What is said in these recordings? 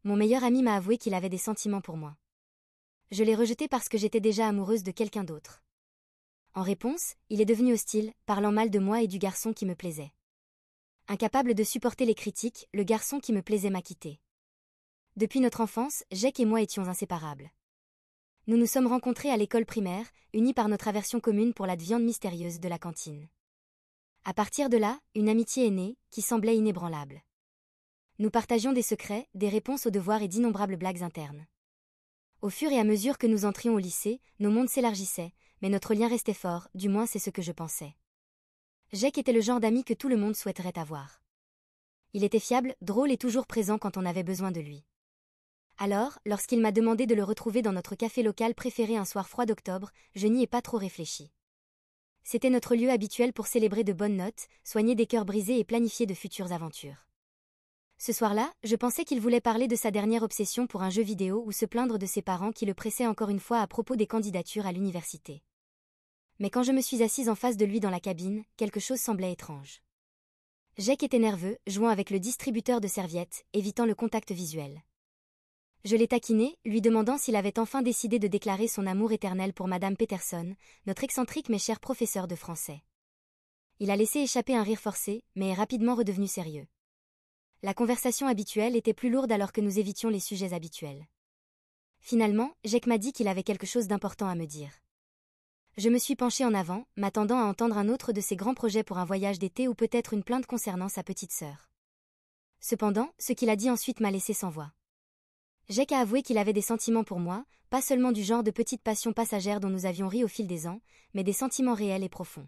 mon meilleur ami m'a avoué qu'il avait des sentiments pour moi. Je l'ai rejeté parce que j'étais déjà amoureuse de quelqu'un d'autre. En réponse, il est devenu hostile, parlant mal de moi et du garçon qui me plaisait. Incapable de supporter les critiques, le garçon qui me plaisait m'a quitté. Depuis notre enfance, Jake et moi étions inséparables. Nous nous sommes rencontrés à l'école primaire, unis par notre aversion commune pour la viande mystérieuse de la cantine. À partir de là, une amitié est née, qui semblait inébranlable. Nous partagions des secrets, des réponses aux devoirs et d'innombrables blagues internes. Au fur et à mesure que nous entrions au lycée, nos mondes s'élargissaient, mais notre lien restait fort, du moins c'est ce que je pensais. Jake était le genre d'ami que tout le monde souhaiterait avoir. Il était fiable, drôle et toujours présent quand on avait besoin de lui. Alors, lorsqu'il m'a demandé de le retrouver dans notre café local préféré un soir froid d'octobre, je n'y ai pas trop réfléchi. C'était notre lieu habituel pour célébrer de bonnes notes, soigner des cœurs brisés et planifier de futures aventures. Ce soir-là, je pensais qu'il voulait parler de sa dernière obsession pour un jeu vidéo ou se plaindre de ses parents qui le pressaient encore une fois à propos des candidatures à l'université. Mais quand je me suis assise en face de lui dans la cabine, quelque chose semblait étrange. Jake était nerveux, jouant avec le distributeur de serviettes, évitant le contact visuel. Je l'ai taquiné, lui demandant s'il avait enfin décidé de déclarer son amour éternel pour Madame Peterson, notre excentrique mais cher professeur de français. Il a laissé échapper un rire forcé, mais est rapidement redevenu sérieux. La conversation habituelle était plus lourde alors que nous évitions les sujets habituels. Finalement, Jake m'a dit qu'il avait quelque chose d'important à me dire. Je me suis penchée en avant, m'attendant à entendre un autre de ses grands projets pour un voyage d'été ou peut-être une plainte concernant sa petite sœur. Cependant, ce qu'il a dit ensuite m'a laissé sans voix. Jake a avoué qu'il avait des sentiments pour moi, pas seulement du genre de petite passion passagère dont nous avions ri au fil des ans, mais des sentiments réels et profonds.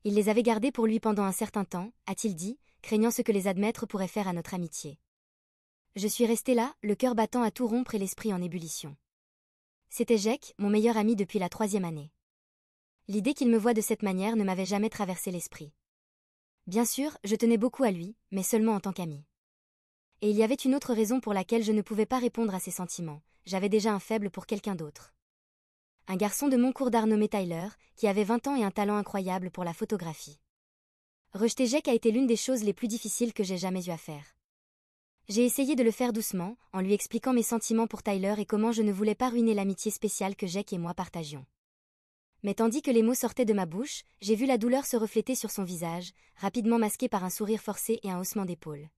Il les avait gardés pour lui pendant un certain temps, a-t-il dit, craignant ce que les admettre pourrait faire à notre amitié. Je suis restée là, le cœur battant à tout rompre et l'esprit en ébullition. C'était Jake, mon meilleur ami depuis la 3e année. L'idée qu'il me voie de cette manière ne m'avait jamais traversé l'esprit. Bien sûr, je tenais beaucoup à lui, mais seulement en tant qu'ami. Et il y avait une autre raison pour laquelle je ne pouvais pas répondre à ses sentiments, j'avais déjà un faible pour quelqu'un d'autre. Un garçon de mon cours d'art nommé Tyler, qui avait 20 ans et un talent incroyable pour la photographie. Rejeter Jake a été l'une des choses les plus difficiles que j'ai jamais eu à faire. J'ai essayé de le faire doucement, en lui expliquant mes sentiments pour Tyler et comment je ne voulais pas ruiner l'amitié spéciale que Jake et moi partagions. Mais tandis que les mots sortaient de ma bouche, j'ai vu la douleur se refléter sur son visage, rapidement masquée par un sourire forcé et un haussement d'épaules.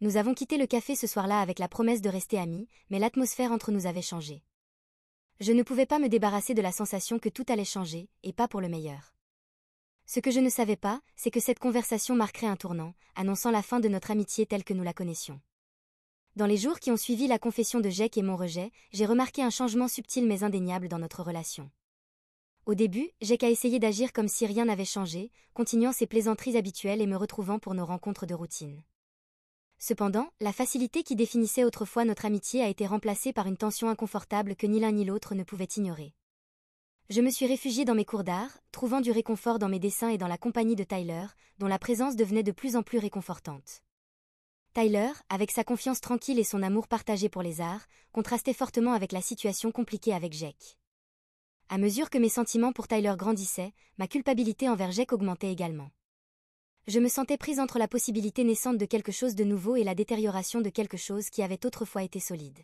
Nous avons quitté le café ce soir-là avec la promesse de rester amis, mais l'atmosphère entre nous avait changé. Je ne pouvais pas me débarrasser de la sensation que tout allait changer, et pas pour le meilleur. Ce que je ne savais pas, c'est que cette conversation marquerait un tournant, annonçant la fin de notre amitié telle que nous la connaissions. Dans les jours qui ont suivi la confession de Jake et mon rejet, j'ai remarqué un changement subtil mais indéniable dans notre relation. Au début, Jake a essayé d'agir comme si rien n'avait changé, continuant ses plaisanteries habituelles et me retrouvant pour nos rencontres de routine. Cependant, la facilité qui définissait autrefois notre amitié a été remplacée par une tension inconfortable que ni l'un ni l'autre ne pouvait ignorer. Je me suis réfugiée dans mes cours d'art, trouvant du réconfort dans mes dessins et dans la compagnie de Tyler, dont la présence devenait de plus en plus réconfortante. Tyler, avec sa confiance tranquille et son amour partagé pour les arts, contrastait fortement avec la situation compliquée avec Jake. À mesure que mes sentiments pour Tyler grandissaient, ma culpabilité envers Jake augmentait également. Je me sentais prise entre la possibilité naissante de quelque chose de nouveau et la détérioration de quelque chose qui avait autrefois été solide.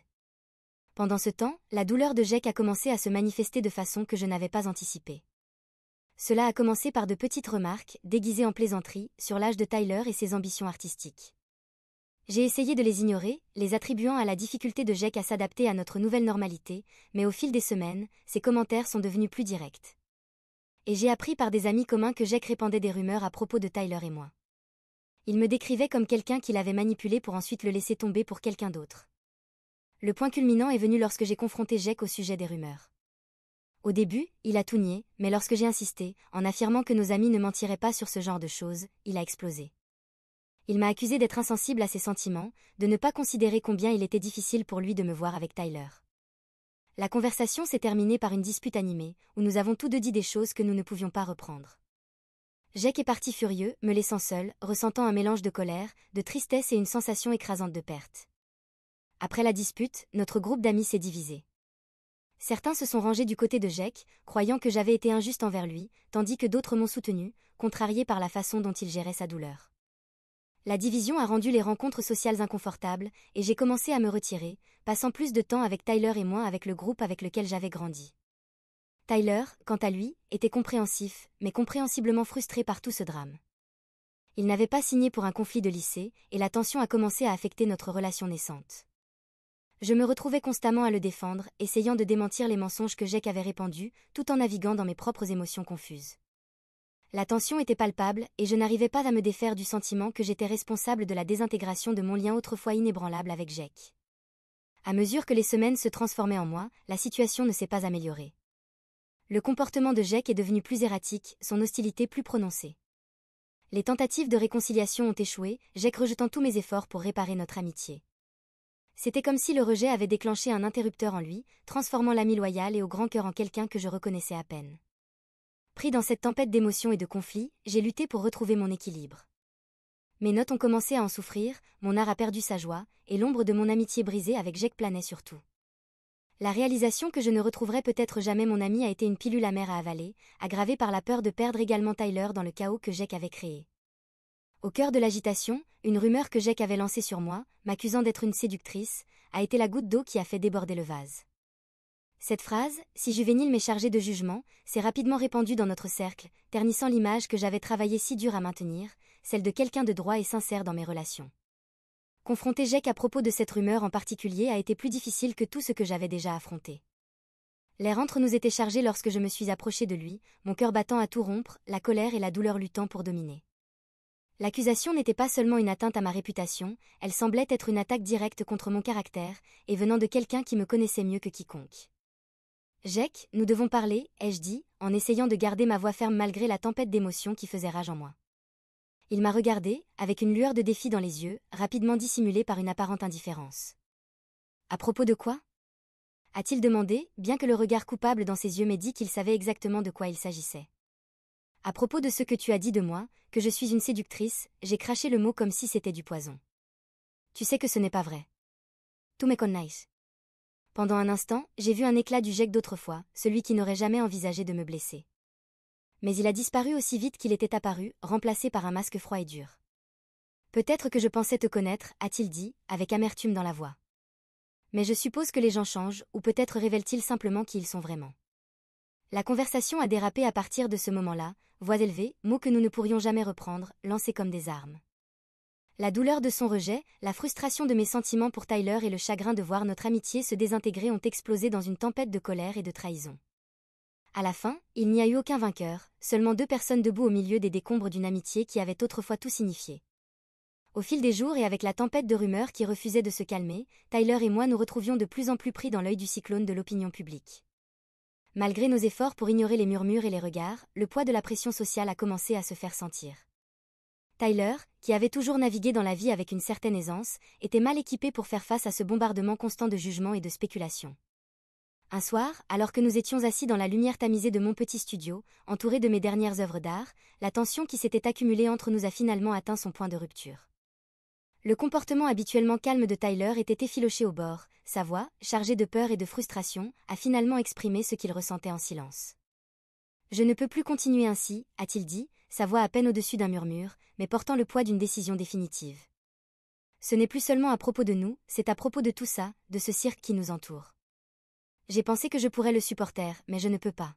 Pendant ce temps, la douleur de Jake a commencé à se manifester de façon que je n'avais pas anticipée. Cela a commencé par de petites remarques, déguisées en plaisanterie, sur l'âge de Tyler et ses ambitions artistiques. J'ai essayé de les ignorer, les attribuant à la difficulté de Jake à s'adapter à notre nouvelle normalité, mais au fil des semaines, ses commentaires sont devenus plus directs. Et j'ai appris par des amis communs que Jake répandait des rumeurs à propos de Tyler et moi. Il me décrivait comme quelqu'un qui l'avait manipulé pour ensuite le laisser tomber pour quelqu'un d'autre. Le point culminant est venu lorsque j'ai confronté Jake au sujet des rumeurs. Au début, il a tout nié, mais lorsque j'ai insisté, en affirmant que nos amis ne mentiraient pas sur ce genre de choses, il a explosé. Il m'a accusé d'être insensible à ses sentiments, de ne pas considérer combien il était difficile pour lui de me voir avec Tyler. La conversation s'est terminée par une dispute animée, où nous avons tous deux dit des choses que nous ne pouvions pas reprendre. Jake est parti furieux, me laissant seul, ressentant un mélange de colère, de tristesse et une sensation écrasante de perte. Après la dispute, notre groupe d'amis s'est divisé. Certains se sont rangés du côté de Jake, croyant que j'avais été injuste envers lui, tandis que d'autres m'ont soutenu, contrariés par la façon dont il gérait sa douleur. La division a rendu les rencontres sociales inconfortables, et j'ai commencé à me retirer, passant plus de temps avec Tyler et moins avec le groupe avec lequel j'avais grandi. Tyler, quant à lui, était compréhensif, mais compréhensiblement frustré par tout ce drame. Il n'avait pas signé pour un conflit de lycée, et la tension a commencé à affecter notre relation naissante. Je me retrouvais constamment à le défendre, essayant de démentir les mensonges que Jake avait répandus, tout en naviguant dans mes propres émotions confuses. La tension était palpable, et je n'arrivais pas à me défaire du sentiment que j'étais responsable de la désintégration de mon lien autrefois inébranlable avec Jake. À mesure que les semaines se transformaient en mois, la situation ne s'est pas améliorée. Le comportement de Jake est devenu plus erratique, son hostilité plus prononcée. Les tentatives de réconciliation ont échoué, Jake rejetant tous mes efforts pour réparer notre amitié. C'était comme si le rejet avait déclenché un interrupteur en lui, transformant l'ami loyal et au grand cœur en quelqu'un que je reconnaissais à peine. Pris dans cette tempête d'émotions et de conflits, j'ai lutté pour retrouver mon équilibre. Mes notes ont commencé à en souffrir, mon art a perdu sa joie, et l'ombre de mon amitié brisée avec Jake planait surtout. La réalisation que je ne retrouverais peut-être jamais mon ami a été une pilule amère à avaler, aggravée par la peur de perdre également Tyler dans le chaos que Jake avait créé. Au cœur de l'agitation, une rumeur que Jake avait lancée sur moi, m'accusant d'être une séductrice, a été la goutte d'eau qui a fait déborder le vase. Cette phrase, si juvénile mais chargée de jugement, s'est rapidement répandue dans notre cercle, ternissant l'image que j'avais travaillé si dur à maintenir, celle de quelqu'un de droit et sincère dans mes relations. Confronter Jake à propos de cette rumeur en particulier a été plus difficile que tout ce que j'avais déjà affronté. L'air entre nous était chargé lorsque je me suis approchée de lui, mon cœur battant à tout rompre, la colère et la douleur luttant pour dominer. L'accusation n'était pas seulement une atteinte à ma réputation, elle semblait être une attaque directe contre mon caractère, et venant de quelqu'un qui me connaissait mieux que quiconque. Jake, nous devons parler, ai-je dit, en essayant de garder ma voix ferme malgré la tempête d'émotions qui faisait rage en moi. Il m'a regardé, avec une lueur de défi dans les yeux, rapidement dissimulée par une apparente indifférence. À propos de quoi ? A-t-il demandé, bien que le regard coupable dans ses yeux m'ait dit qu'il savait exactement de quoi il s'agissait. À propos de ce que tu as dit de moi, que je suis une séductrice, j'ai craché le mot comme si c'était du poison. Tu sais que ce n'est pas vrai. Tout me connais. Pendant un instant, j'ai vu un éclat du Jake d'autrefois, celui qui n'aurait jamais envisagé de me blesser. Mais il a disparu aussi vite qu'il était apparu, remplacé par un masque froid et dur. Peut-être que je pensais te connaître, a-t-il dit, avec amertume dans la voix. Mais je suppose que les gens changent, ou peut-être révèlent-ils simplement qui ils sont vraiment. La conversation a dérapé à partir de ce moment-là, voix élevée, mots que nous ne pourrions jamais reprendre, lancés comme des armes. La douleur de son rejet, la frustration de mes sentiments pour Tyler et le chagrin de voir notre amitié se désintégrer ont explosé dans une tempête de colère et de trahison. À la fin, il n'y a eu aucun vainqueur, seulement deux personnes debout au milieu des décombres d'une amitié qui avait autrefois tout signifié. Au fil des jours et avec la tempête de rumeurs qui refusait de se calmer, Tyler et moi nous retrouvions de plus en plus pris dans l'œil du cyclone de l'opinion publique. Malgré nos efforts pour ignorer les murmures et les regards, le poids de la pression sociale a commencé à se faire sentir. Tyler, qui avait toujours navigué dans la vie avec une certaine aisance, était mal équipé pour faire face à ce bombardement constant de jugements et de spéculations. Un soir, alors que nous étions assis dans la lumière tamisée de mon petit studio, entourés de mes dernières œuvres d'art, la tension qui s'était accumulée entre nous a finalement atteint son point de rupture. Le comportement habituellement calme de Tyler était effiloché au bord, sa voix, chargée de peur et de frustration, a finalement exprimé ce qu'il ressentait en silence. « Je ne peux plus continuer ainsi », a-t-il dit, sa voix à peine au-dessus d'un murmure, mais portant le poids d'une décision définitive. Ce n'est plus seulement à propos de nous, c'est à propos de tout ça, de ce cirque qui nous entoure. J'ai pensé que je pourrais le supporter, mais je ne peux pas.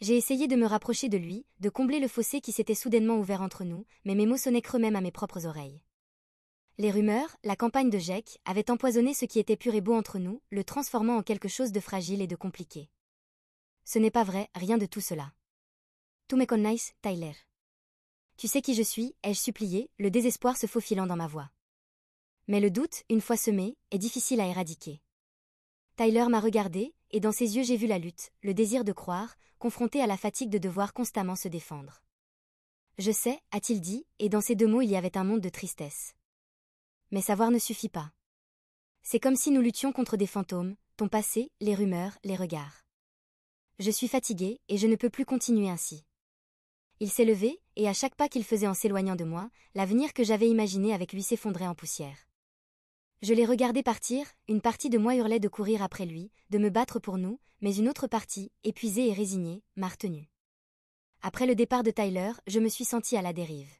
J'ai essayé de me rapprocher de lui, de combler le fossé qui s'était soudainement ouvert entre nous, mais mes mots sonnaient creux même à mes propres oreilles. Les rumeurs, la campagne de Jake, avaient empoisonné ce qui était pur et beau entre nous, le transformant en quelque chose de fragile et de compliqué. Ce n'est pas vrai, rien de tout cela. Tu me connais, Tyler. Tu sais qui je suis, ai-je supplié, le désespoir se faufilant dans ma voix. Mais le doute, une fois semé, est difficile à éradiquer. Tyler m'a regardé, et dans ses yeux j'ai vu la lutte, le désir de croire, confronté à la fatigue de devoir constamment se défendre. Je sais, a-t-il dit, et dans ces deux mots il y avait un monde de tristesse. Mais savoir ne suffit pas. C'est comme si nous luttions contre des fantômes, ton passé, les rumeurs, les regards. Je suis fatigué, et je ne peux plus continuer ainsi. Il s'est levé, et à chaque pas qu'il faisait en s'éloignant de moi, l'avenir que j'avais imaginé avec lui s'effondrait en poussière. Je l'ai regardé partir, une partie de moi hurlait de courir après lui, de me battre pour nous, mais une autre partie, épuisée et résignée, m'a retenu. Après le départ de Tyler, je me suis sentie à la dérive.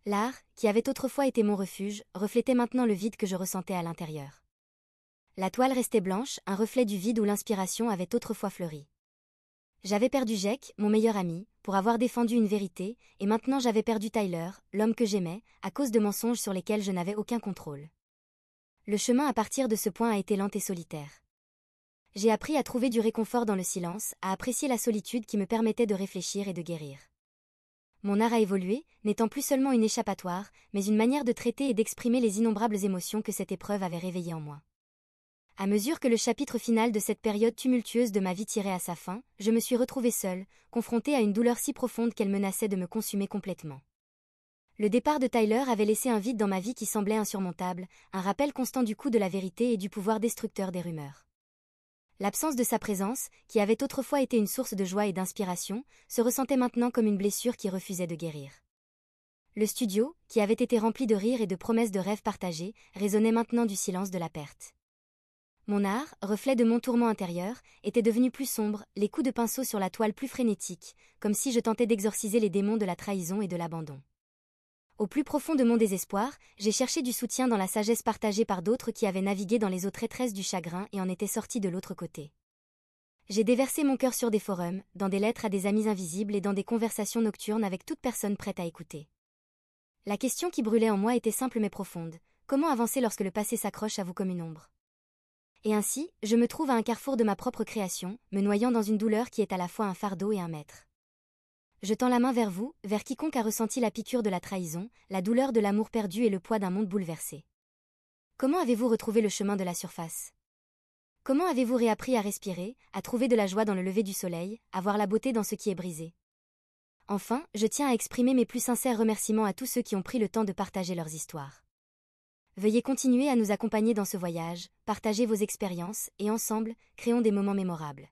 L'art, qui avait autrefois été mon refuge, reflétait maintenant le vide que je ressentais à l'intérieur. La toile restait blanche, un reflet du vide où l'inspiration avait autrefois fleuri. J'avais perdu Jake, mon meilleur ami, pour avoir défendu une vérité, et maintenant j'avais perdu Tyler, l'homme que j'aimais, à cause de mensonges sur lesquels je n'avais aucun contrôle. Le chemin à partir de ce point a été lent et solitaire. J'ai appris à trouver du réconfort dans le silence, à apprécier la solitude qui me permettait de réfléchir et de guérir. Mon art a évolué, n'étant plus seulement une échappatoire, mais une manière de traiter et d'exprimer les innombrables émotions que cette épreuve avait réveillées en moi. À mesure que le chapitre final de cette période tumultueuse de ma vie tirait à sa fin, je me suis retrouvée seule, confrontée à une douleur si profonde qu'elle menaçait de me consumer complètement. Le départ de Tyler avait laissé un vide dans ma vie qui semblait insurmontable, un rappel constant du coût de la vérité et du pouvoir destructeur des rumeurs. L'absence de sa présence, qui avait autrefois été une source de joie et d'inspiration, se ressentait maintenant comme une blessure qui refusait de guérir. Le studio, qui avait été rempli de rires et de promesses de rêves partagés, résonnait maintenant du silence de la perte. Mon art, reflet de mon tourment intérieur, était devenu plus sombre, les coups de pinceau sur la toile plus frénétiques, comme si je tentais d'exorciser les démons de la trahison et de l'abandon. Au plus profond de mon désespoir, j'ai cherché du soutien dans la sagesse partagée par d'autres qui avaient navigué dans les eaux traîtresses du chagrin et en étaient sortis de l'autre côté. J'ai déversé mon cœur sur des forums, dans des lettres à des amis invisibles et dans des conversations nocturnes avec toute personne prête à écouter. La question qui brûlait en moi était simple mais profonde. Comment avancer lorsque le passé s'accroche à vous comme une ombre ? Et ainsi, je me trouve à un carrefour de ma propre création, me noyant dans une douleur qui est à la fois un fardeau et un maître. Je tends la main vers vous, vers quiconque a ressenti la piqûre de la trahison, la douleur de l'amour perdu et le poids d'un monde bouleversé. Comment avez-vous retrouvé le chemin de la surface ? Comment avez-vous réappris à respirer, à trouver de la joie dans le lever du soleil, à voir la beauté dans ce qui est brisé ? Enfin, je tiens à exprimer mes plus sincères remerciements à tous ceux qui ont pris le temps de partager leurs histoires. Veuillez continuer à nous accompagner dans ce voyage, partagez vos expériences, et ensemble, créons des moments mémorables.